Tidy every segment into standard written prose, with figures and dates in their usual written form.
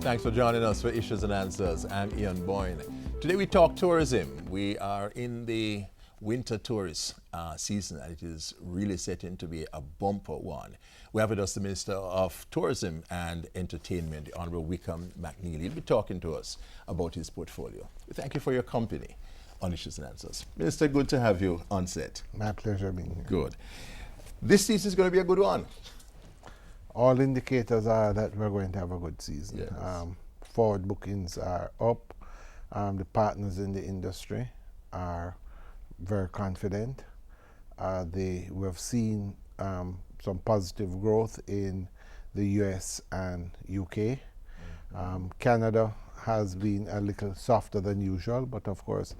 Thanks for joining us for Issues and Answers. I'm Ian Boyne. Today we talk tourism. We are in the winter tourist season, and it is really setting to be a bumper one. We have with us the Minister of Tourism and Entertainment, the Honourable Wickham McNeely. He'll be talking to us about his portfolio. We thank you for your company on Issues and Answers. Minister, good to have you on set. My pleasure being here. Good. This season is going to be a good one. All indicators are that we're going to have a good season. Yes. Forward bookings are up. The partners in the industry are very confident. We've seen some positive growth in the US and UK. Canada has been a little softer than usual, but of course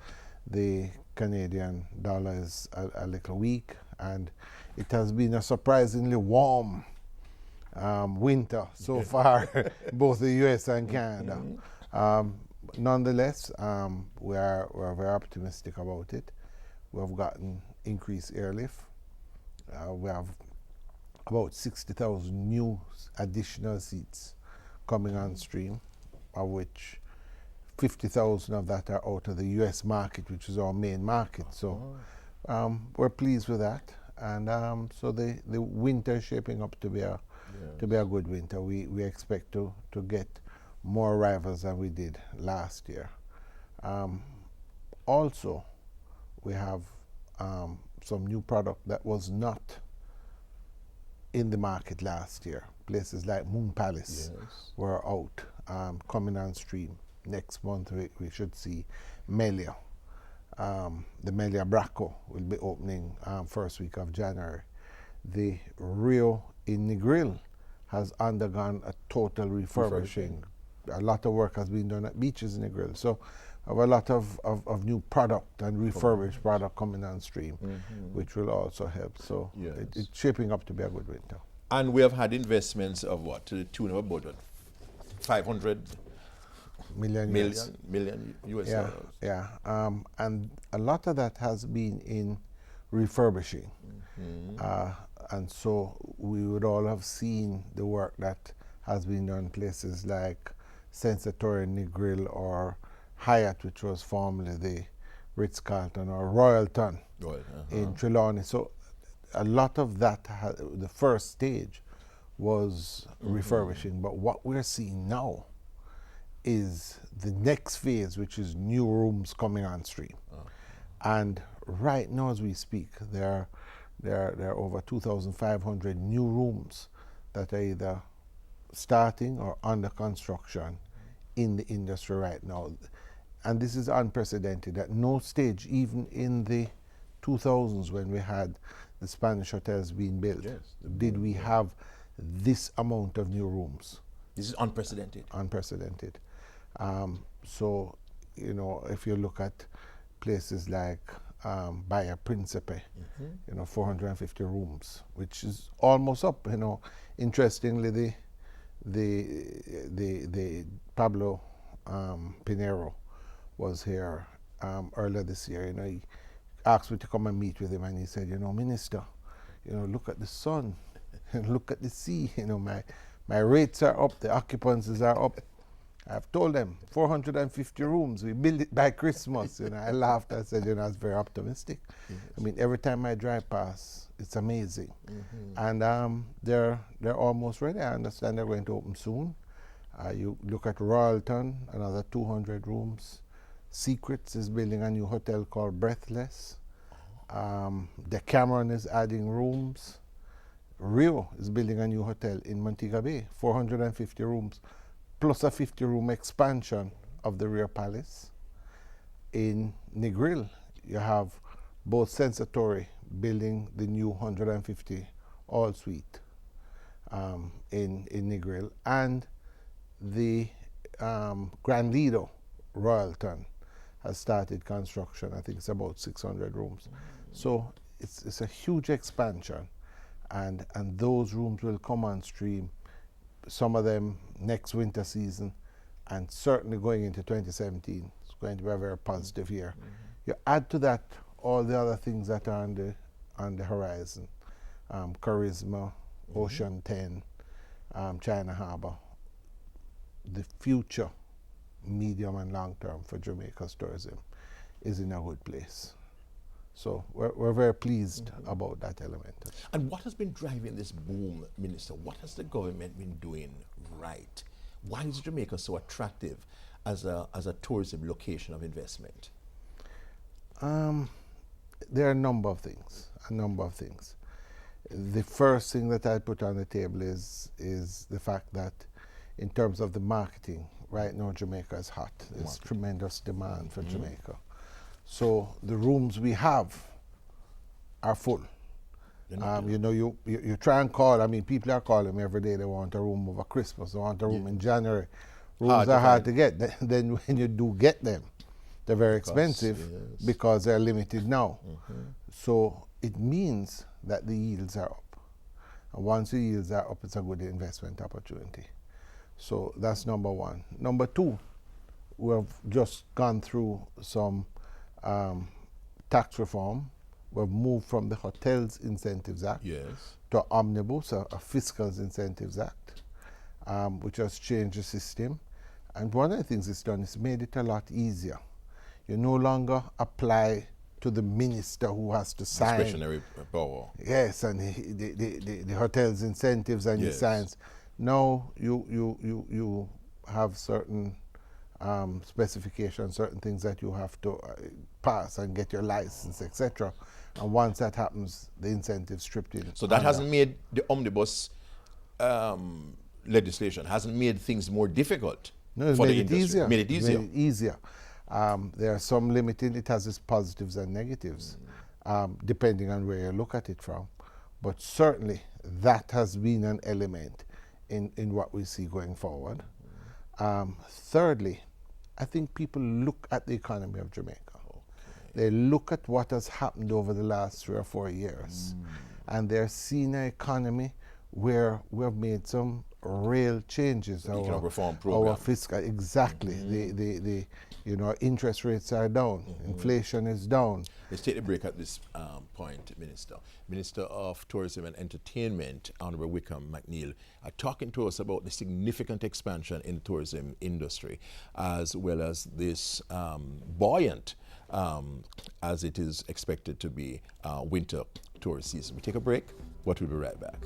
the Canadian dollar is a little weak, and it has been a surprisingly warm winter so far, both the US and Canada. Nonetheless, we're very optimistic about it. We've gotten increased airlift. We have about 60,000 new additional seats coming on stream, of which 50,000 of that are out of the US market, which is our main market. So we're pleased with that. And so the winter is shaping up to be a good winter. We expect to get more arrivals than we did last year. Also, we have some new product that was not in the market last year. Places like Moon Palace were out, coming on stream. Next month we should see Melia. The Melia Braco will be opening first week of January. The Rio in Negril has undergone a total refurbishing. A lot of work has been done at beaches in Negril. So we have a lot of new product and refurbished product coming on stream, which will also help. So it's shaping up to be a good winter. And we have had investments of what, to the tune of about what, 500 million US dollars. Yeah, and a lot of that has been in refurbishing. And so we would all have seen the work that has been done in places like Sensatori Negril or Hyatt, which was formerly the Ritz-Carlton, or Royalton in Trelawney. So a lot of that, the first stage was refurbishing. But what we're seeing now is the next phase, which is new rooms coming on stream. And right now as we speak, there are over 2,500 new rooms that are either starting or under construction in the industry right now. And this is unprecedented. At no stage, even in the 2000s when we had the Spanish hotels being built, did we have this amount of new rooms. This is unprecedented. Unprecedented. So, you know, if you look at places like Bahia Principe, 450 rooms, which is almost up. You know, interestingly, the Pablo Pinero was here earlier this year. You know, he asked me to come and meet with him, and he said, Minister, look at the sun, look at the sea. My rates are up, the occupancies are up. I've told them 450 rooms, we build it by Christmas. I laughed. I said, that's very optimistic. I mean, every time I drive past, it's amazing. And they're almost ready. I understand they're going to open soon. You look at Royalton, another 200 rooms. Secrets is building a new hotel called Breathless. The Cameron is adding rooms. Rio is building a new hotel in Montego Bay, 450 rooms, plus a 50-room expansion of the Rio Palace. In Negril, you have both Sensatori building the new 150 all-suite in Negril, and the Grand Lido Royalton has started construction. I think it's about 600 rooms. So it's a huge expansion, and those rooms will come on stream, some of them next winter season, and certainly going into 2017. It's going to be a very positive year. You add to that all the other things that are on the horizon, Charisma, Ocean 10, China Harbor. the future, medium and long term for Jamaica's tourism is in a good place. So we're very pleased about that element. And what has been driving this boom, Minister? What has the government been doing right? Why is Jamaica so attractive as a tourism location of investment? There are a number of things. The first thing that I put on the table is the fact that in terms of the marketing, right now Jamaica is hot. There's tremendous demand for Jamaica. So the rooms we have are full. You know, you try and call, I mean, people are calling me every day, they want a room over Christmas, they want a room in January. Rooms are hard to get. Then when you do get them, they're very expensive because they're limited now. So it means that the yields are up. And once the yields are up, it's a good investment opportunity. So that's number one. Number two, we've just gone through some tax reform. We've moved from the Hotels Incentives Act to Omnibus, a Fiscal Incentives Act, which has changed the system. And one of the things it's done is made it a lot easier. You no longer apply to the minister who has to sign. Discretionary power. Yes, and the hotels incentives and he signs. Now you have certain specifications, certain things that you have to pass and get your license, etc. And once that happens, the incentives stripped in. So that hasn't made the omnibus legislation, hasn't made things more difficult for the industry. Made it easier. There are some limiting, it has its positives and negatives, depending on where you look at it from. But certainly that has been an element in what we see going forward. Thirdly, I think people look at the economy of Jamaica. They look at what has happened over the last 3 or 4 years, and they're seeing an economy where we've made some real changes. Our reform program. Our fiscal, exactly. The interest rates are down, inflation is down. Let's take a break at this point, Minister. Minister of Tourism and Entertainment, Honorable Wickham McNeil, are talking to us about the significant expansion in the tourism industry, as well as this buoyant, as it is expected to be, winter tourist season. We take a break, but we'll be right back.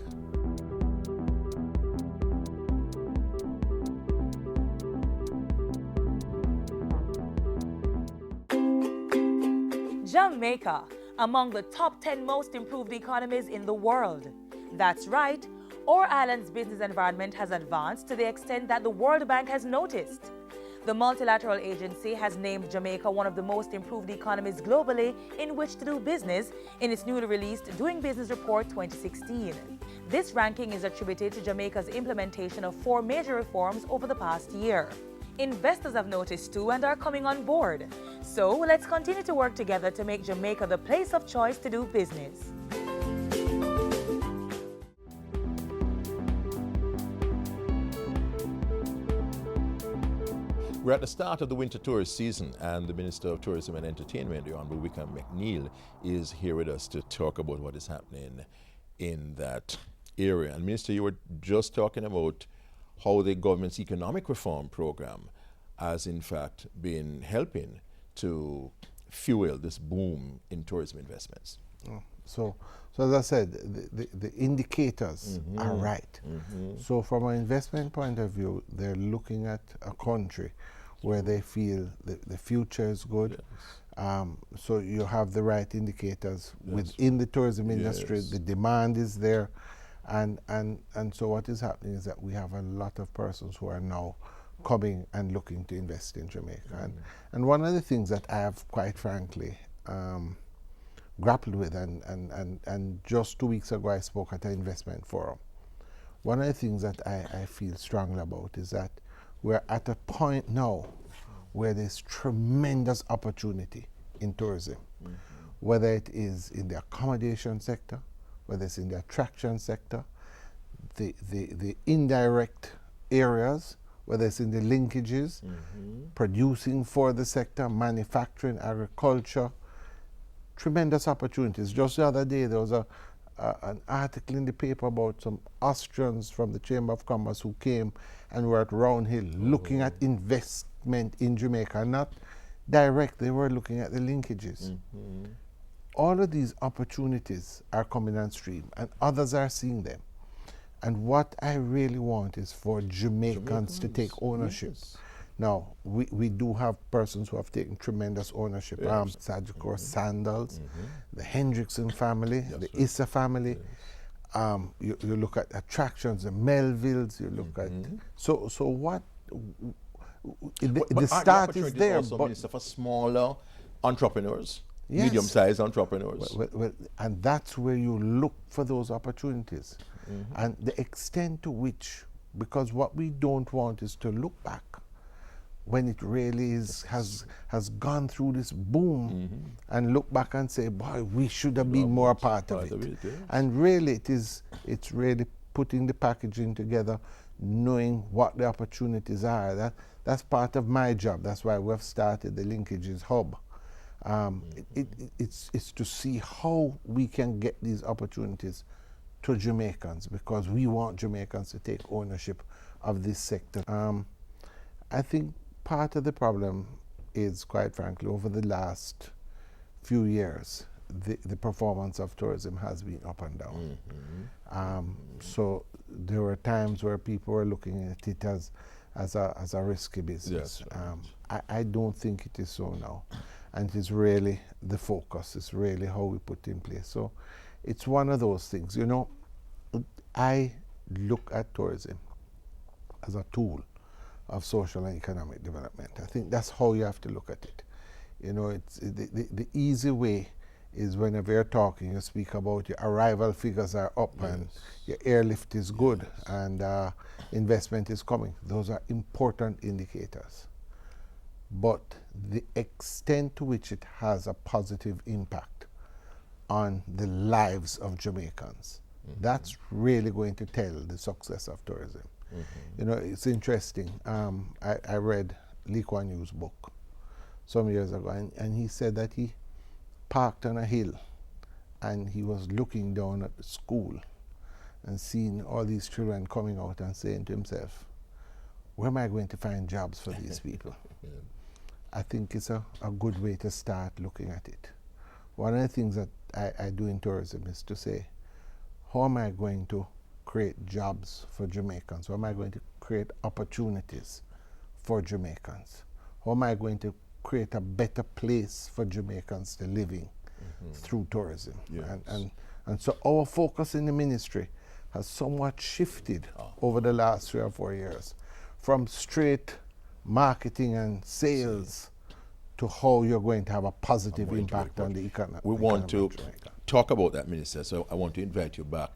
Jamaica, among the top 10 most improved economies in the world. That's right, our island's business environment has advanced to the extent that the World Bank has noticed. The multilateral agency has named Jamaica one of the most improved economies globally in which to do business in its newly released Doing Business Report 2016. This ranking is attributed to Jamaica's implementation of 4 major reforms over the past year. Investors have noticed too and are coming on board. So let's continue to work together to make Jamaica the place of choice to do business. We're at the start of the winter tourist season, and the Minister of Tourism and Entertainment, the Honorable Wickham McNeil, is here with us to talk about what is happening in that area. And Minister, you were just talking about how the government's economic reform program has in fact been helping to fuel this boom in tourism investments. So as I said, the indicators are right. So from an investment point of view, they're looking at a country where they feel the future is good. So you have the right indicators within the tourism industry. The demand is there. And so what is happening is that we have a lot of persons who are now coming and looking to invest in Jamaica. And one of the things that I have quite frankly grappled with, and just 2 weeks ago I spoke at an investment forum, one of the things that I feel strongly about is that we're at a point now where there's tremendous opportunity in tourism, whether it is in the accommodation sector, whether it's in the attraction sector, the indirect areas, whether it's in the linkages, producing for the sector, manufacturing, agriculture, tremendous opportunities. Just the other day there was an article in the paper about some Austrians from the Chamber of Commerce who came and were at Round Hill looking at investment in Jamaica, not direct, they were looking at the linkages. All of these opportunities are coming on stream and others are seeing them. And what I really want is for Jamaicans to take ownership. Yes. Now, we do have persons who have taken tremendous ownership. Yes. Sajikor Sandals, the Hendrickson family, the Issa family. You look at attractions, the Melvilles, you look at... So what... The start is there. Also, but Minister, for smaller entrepreneurs, Yes. medium-sized entrepreneurs. Well, and that's where you look for those opportunities. And the extent to which, because what we don't want is to look back when it really has gone through this boom and look back and say, boy, we should have been more a part of it. Yes. And really it's really putting the packaging together, knowing what the opportunities are. That's part of my job. That's why we've started the Linkages Hub. It's to see how we can get these opportunities to Jamaicans, because we want Jamaicans to take ownership of this sector. I think part of the problem is, quite frankly, over the last few years, the performance of tourism has been up and down. So there were times where people were looking at it as a risky business. Yes. I don't think it is so now. And it is really the focus, it's really how we put in place. So it's one of those things, you know. I look at tourism as a tool of social and economic development. I think that's how you have to look at it. You know, it's the easy way is whenever you're talking, you speak about your arrival figures are up and your airlift is good and investment is coming. Those are important indicators. But the extent to which it has a positive impact on the lives of Jamaicans, that's really going to tell the success of tourism. You know, it's interesting. I read Lee Kuan Yew's book some years ago, and he said that he parked on a hill and he was looking down at the school and seeing all these children coming out and saying to himself, where am I going to find jobs for these people? I think it's a good way to start looking at it. One of the things that I do in tourism is to say, how am I going to create jobs for Jamaicans? How am I going to create opportunities for Jamaicans? How am I going to create a better place for Jamaicans to live in through tourism? Yes. And so our focus in the ministry has somewhat shifted over the last 3 or 4 years from straight marketing and sales to how you're going to have a positive impact on the economy. We want to talk about that, Minister, so I want to invite you back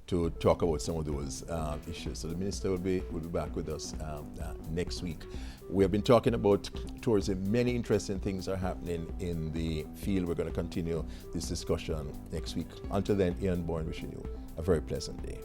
to talk about some of those issues. So the Minister will be back with us next week. We have been talking about tourism. Many interesting things are happening in the field. We're going to continue this discussion next week. Until then, Ian Bourne wishing you a very pleasant day.